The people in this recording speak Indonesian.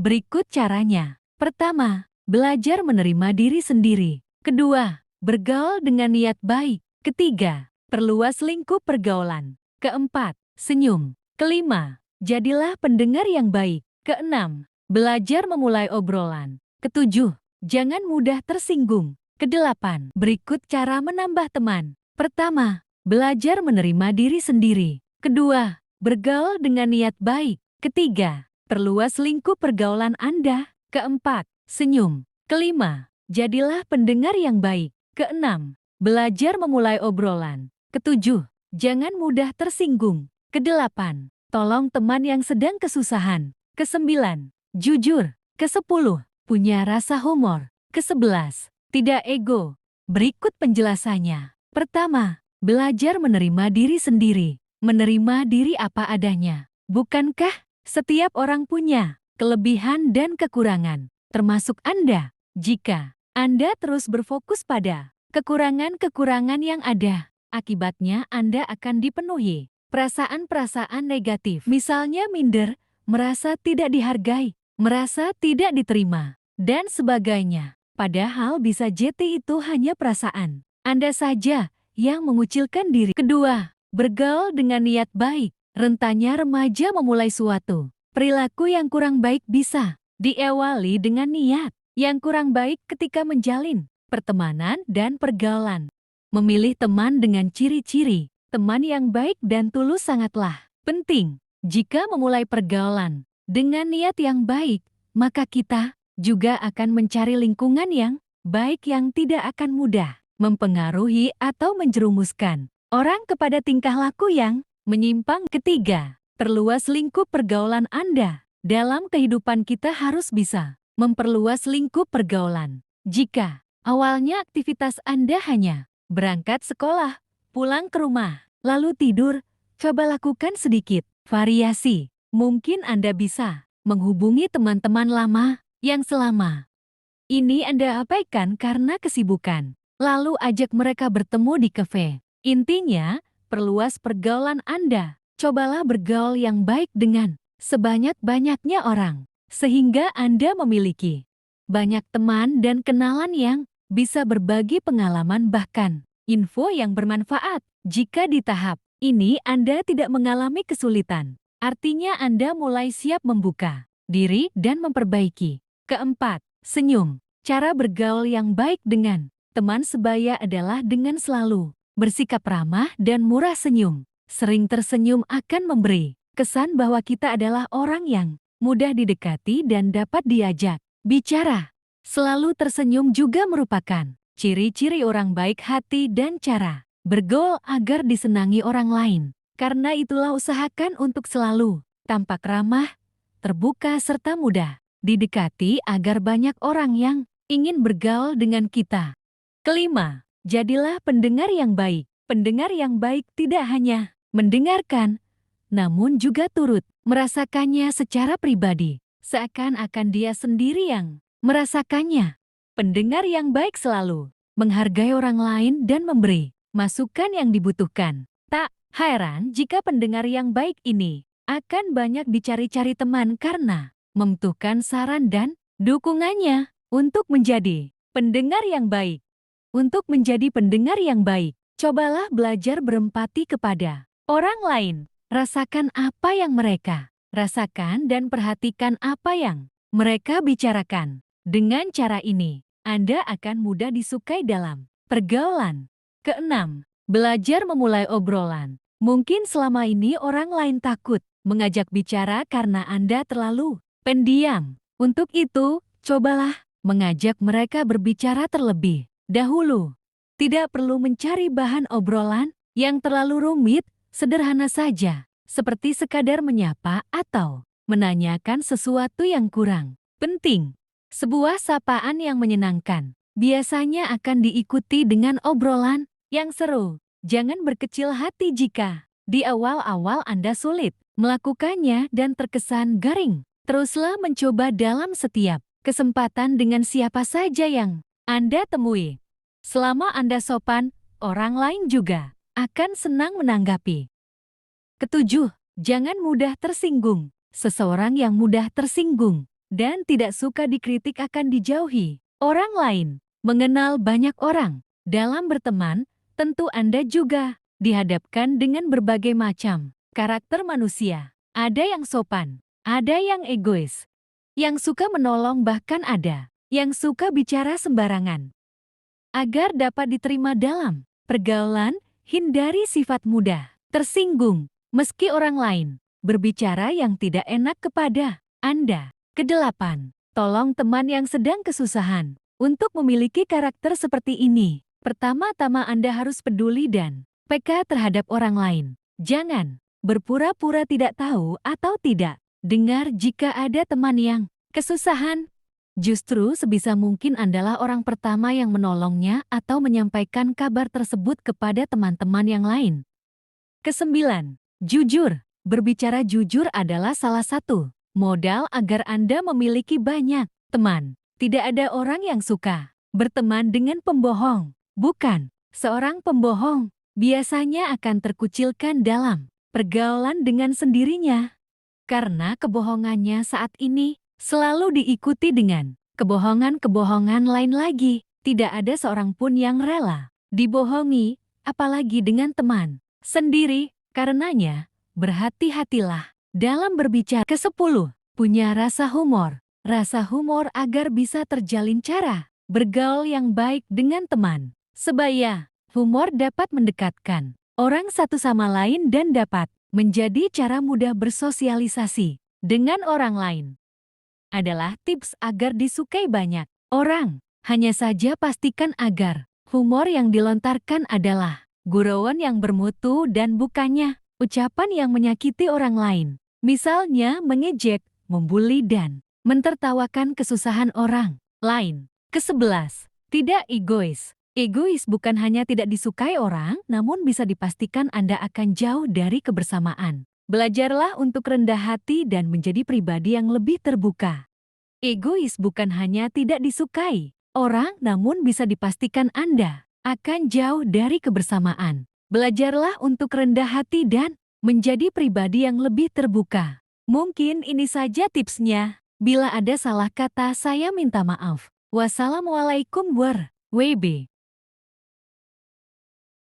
Berikut caranya. Pertama, belajar menerima diri sendiri. Kedua, bergaul dengan niat baik. Ketiga, perluas lingkup pergaulan. Keempat, senyum. Kelima, jadilah pendengar yang baik. Keenam, belajar memulai obrolan. Ketujuh, jangan mudah tersinggung. Kedelapan, berikut cara menambah teman. Pertama, belajar menerima diri sendiri. Kedua, bergaul dengan niat baik. Ketiga, perluas lingkup pergaulan Anda. Keempat, senyum. Kelima, jadilah pendengar yang baik. Keenam, belajar memulai obrolan. Ketujuh, jangan mudah tersinggung. Kedelapan, tolong teman yang sedang kesusahan. Kesembilan, jujur. Kesepuluh, punya rasa humor. Kesebelas, tidak ego. Berikut penjelasannya. Pertama, belajar menerima diri sendiri. Menerima diri apa adanya. Bukankah setiap orang punya kelebihan dan kekurangan, termasuk Anda? Jika Anda terus berfokus pada kekurangan-kekurangan yang ada, akibatnya Anda akan dipenuhi perasaan-perasaan negatif. Misalnya minder, merasa tidak dihargai, merasa tidak diterima, dan sebagainya. Padahal bisa jadi itu hanya perasaan Anda saja yang mengucilkan diri. Kedua, bergaul dengan niat baik. Rentannya remaja memulai suatu perilaku yang kurang baik bisa diawali dengan niat yang kurang baik ketika menjalin pertemanan dan pergaulan. Memilih teman dengan ciri-ciri teman yang baik dan tulus sangatlah penting. Jika memulai pergaulan dengan niat yang baik, maka kita juga akan mencari lingkungan yang baik yang tidak akan mudah mempengaruhi atau menjerumuskan orang kepada tingkah laku yang menyimpang. Ketiga, perluas lingkup pergaulan Anda. Dalam kehidupan kita harus bisa memperluas lingkup pergaulan. Jika awalnya aktivitas Anda hanya berangkat sekolah, pulang ke rumah, lalu tidur, coba lakukan sedikit variasi. Mungkin Anda bisa menghubungi teman-teman lama yang selama ini Anda abaikan karena kesibukan. Lalu ajak mereka bertemu di kafe. Intinya, perluas pergaulan Anda. Cobalah bergaul yang baik dengan sebanyak-banyaknya orang, sehingga Anda memiliki banyak teman dan kenalan yang bisa berbagi pengalaman bahkan info yang bermanfaat. Jika di tahap ini Anda tidak mengalami kesulitan, artinya Anda mulai siap membuka diri dan memperbaiki. Keempat, senyum. Cara bergaul yang baik dengan teman sebaya adalah dengan selalu bersikap ramah dan murah senyum. Sering tersenyum akan memberi kesan bahwa kita adalah orang yang mudah didekati dan dapat diajak bicara. Selalu tersenyum juga merupakan ciri-ciri orang baik hati dan cara bergaul agar disenangi orang lain. Karena itulah usahakan untuk selalu tampak ramah, terbuka serta mudah didekati agar banyak orang yang ingin bergaul dengan kita. Kelima, jadilah pendengar yang baik. Pendengar yang baik tidak hanya mendengarkan, namun juga turut merasakannya secara pribadi, seakan-akan dia sendiri yang merasakannya. Pendengar yang baik selalu menghargai orang lain dan memberi masukan yang dibutuhkan. Tak heran jika pendengar yang baik ini akan banyak dicari-cari teman karena membutuhkan saran dan dukungannya untuk menjadi pendengar yang baik. Untuk menjadi pendengar yang baik, cobalah belajar berempati kepada orang lain. Rasakan apa yang mereka rasakan dan perhatikan apa yang mereka bicarakan. Dengan cara ini, Anda akan mudah disukai dalam pergaulan. Keenam, belajar memulai obrolan. Mungkin selama ini orang lain takut mengajak bicara karena Anda terlalu pendiam. Untuk itu, cobalah mengajak mereka berbicara terlebih dahulu. Tidak perlu mencari bahan obrolan yang terlalu rumit, sederhana saja, seperti sekadar menyapa atau menanyakan sesuatu yang kurang penting. Sebuah sapaan yang menyenangkan biasanya akan diikuti dengan obrolan yang seru. Jangan berkecil hati jika di awal-awal Anda sulit melakukannya dan terkesan garing. Teruslah mencoba dalam setiap kesempatan dengan siapa saja yang Anda temui. Selama Anda sopan, orang lain juga akan senang menanggapi. Ketujuh, jangan mudah tersinggung. Seseorang yang mudah tersinggung dan tidak suka dikritik akan dijauhi. Orang lain mengenal banyak orang. Dalam berteman, tentu Anda juga dihadapkan dengan berbagai macam karakter manusia. Ada yang sopan, ada yang egois, yang suka menolong, bahkan ada yang suka bicara sembarangan. Agar dapat diterima dalam pergaulan, hindari sifat mudah tersinggung meski orang lain berbicara yang tidak enak kepada Anda. Kedelapan, tolong teman yang sedang kesusahan. Untuk memiliki karakter seperti ini, pertama-tama Anda harus peduli dan peka terhadap orang lain. Jangan berpura-pura tidak tahu atau tidak dengar jika ada teman yang kesusahan. Justru sebisa mungkin Andalah orang pertama yang menolongnya atau menyampaikan kabar tersebut kepada teman-teman yang lain. Kesembilan, jujur. Berbicara jujur adalah salah satu modal agar Anda memiliki banyak teman. Tidak ada orang yang suka berteman dengan pembohong. Bukan, seorang pembohong biasanya akan terkucilkan dalam pergaulan dengan sendirinya. Karena kebohongannya saat ini selalu diikuti dengan kebohongan-kebohongan lain lagi. Tidak ada seorang pun yang rela dibohongi, apalagi dengan teman sendiri. Karenanya, berhati-hatilah dalam berbicara. Kesepuluh, punya rasa humor. Rasa humor agar bisa terjalin cara bergaul yang baik dengan teman sebaya. Humor dapat mendekatkan orang satu sama lain dan dapat menjadi cara mudah bersosialisasi dengan orang lain. Adalah tips agar disukai banyak orang. Hanya saja pastikan agar humor yang dilontarkan adalah gurauan yang bermutu dan bukannya ucapan yang menyakiti orang lain. Misalnya mengejek, membuli dan mentertawakan kesusahan orang lain. Kesebelas, tidak egois. Egois bukan hanya tidak disukai orang, namun bisa dipastikan Anda akan jauh dari kebersamaan. Belajarlah untuk rendah hati dan menjadi pribadi yang lebih terbuka. Egois bukan hanya tidak disukai orang, namun bisa dipastikan Anda akan jauh dari kebersamaan. Belajarlah untuk rendah hati dan menjadi pribadi yang lebih terbuka. Mungkin ini saja tipsnya. Bila ada salah kata, saya minta maaf. Wassalamualaikum warahmatullahi wabarakatuh.